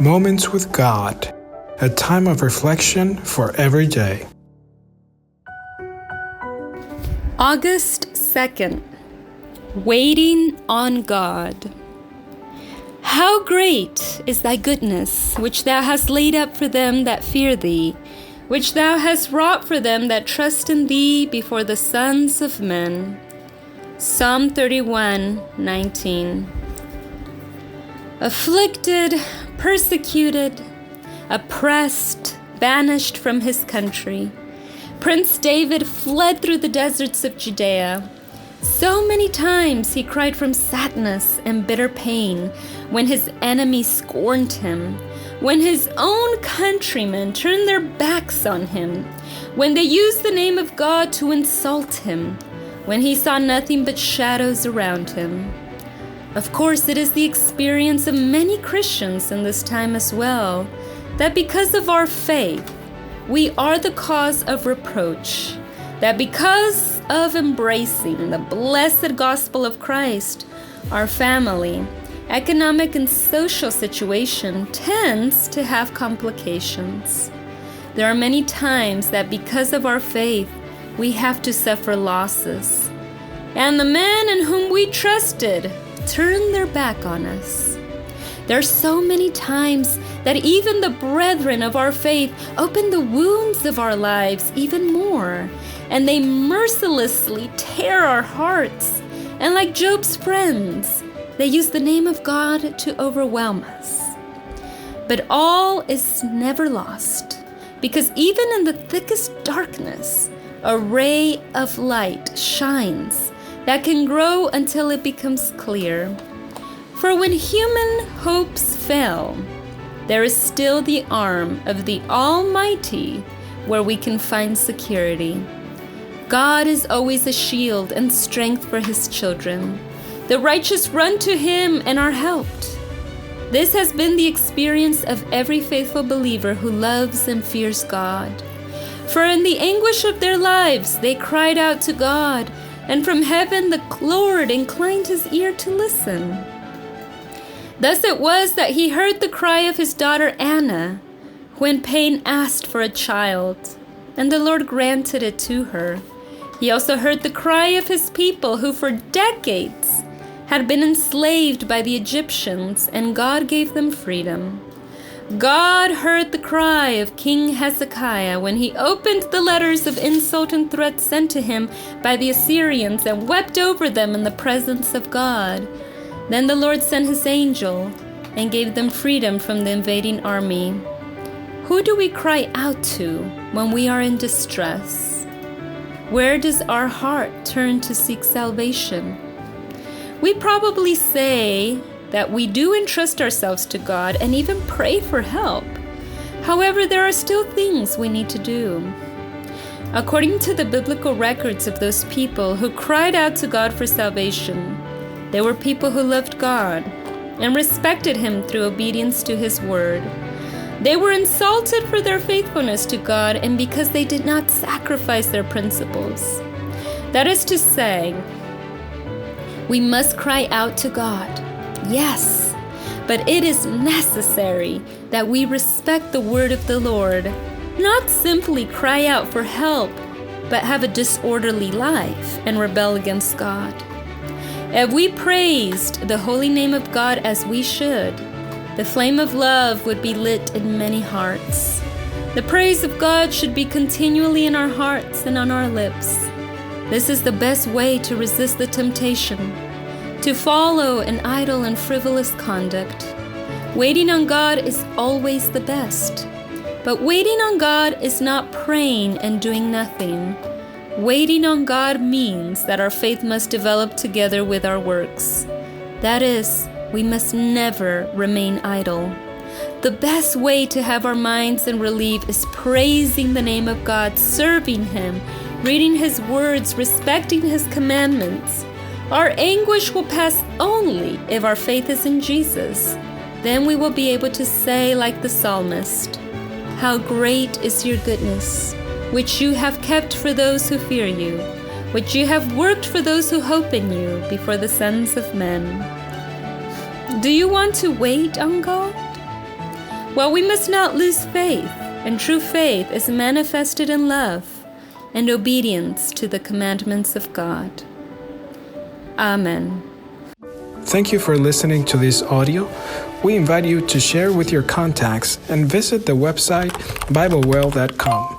Moments with God, a time of reflection for every day. August 2nd, Waiting on God. How great is thy goodness, which thou hast laid up for them that fear thee, which thou hast wrought for them that trust in thee before the sons of men. Psalm 31:19. Afflicted, persecuted, oppressed, banished from his country, Prince David fled through the deserts of Judea. So many times he cried from sadness and bitter pain when his enemies scorned him, when his own countrymen turned their backs on him, when they used the name of God to insult him, when he saw nothing but shadows around him. Of course, it is the experience of many Christians in this time as well, that because of our faith, we are the cause of reproach, that because of embracing the blessed gospel of Christ, our family, economic and social situation tends to have complications. There are many times that because of our faith, we have to suffer losses, and the men in whom we trusted turn their back on us. There are so many times that even the brethren of our faith open the wounds of our lives even more, and they mercilessly tear our hearts. And like Job's friends, they use the name of God to overwhelm us. But all is never lost, because even in the thickest darkness, a ray of light shines that can grow until it becomes clear. For when human hopes fail, there is still the arm of the Almighty where we can find security. God is always a shield and strength for His children. The righteous run to Him and are helped. This has been the experience of every faithful believer who loves and fears God. For in the anguish of their lives, they cried out to God, and from heaven the Lord inclined His ear to listen. Thus it was that He heard the cry of His daughter Anna, who in pain asked for a child, and the Lord granted it to her. He also heard the cry of His people who for decades had been enslaved by the Egyptians, and God gave them freedom. God heard the cry of King Hezekiah when he opened the letters of insult and threats sent to him by the Assyrians and wept over them in the presence of God. Then the Lord sent His angel and gave them freedom from the invading army. Who do we cry out to when we are in distress? Where does our heart turn to seek salvation? We probably say that we do entrust ourselves to God and even pray for help. However, there are still things we need to do. According to the biblical records of those people who cried out to God for salvation, they were people who loved God and respected Him through obedience to His word. They were insulted for their faithfulness to God and because they did not sacrifice their principles. That is to say, we must cry out to God. Yes, but it is necessary that we respect the word of the Lord, not simply cry out for help, but have a disorderly life and rebel against God. If we praised the holy name of God as we should, the flame of love would be lit in many hearts. The praise of God should be continually in our hearts and on our lips. This is the best way to resist the temptation to follow an idle and frivolous conduct. Waiting on God is always the best. But waiting on God is not praying and doing nothing. Waiting on God means that our faith must develop together with our works. That is, we must never remain idle. The best way to have our minds in relief is praising the name of God, serving Him, reading His words, respecting His commandments. Our anguish will pass only if our faith is in Jesus. Then we will be able to say like the psalmist, "How great is your goodness, which you have kept for those who fear you, which you have worked for those who hope in you before the sons of men." Do you want to wait on God? While we must not lose faith, and true faith is manifested in love and obedience to the commandments of God. Amen. Thank you for listening to this audio. We invite you to share with your contacts and visit the website BibleWell.com.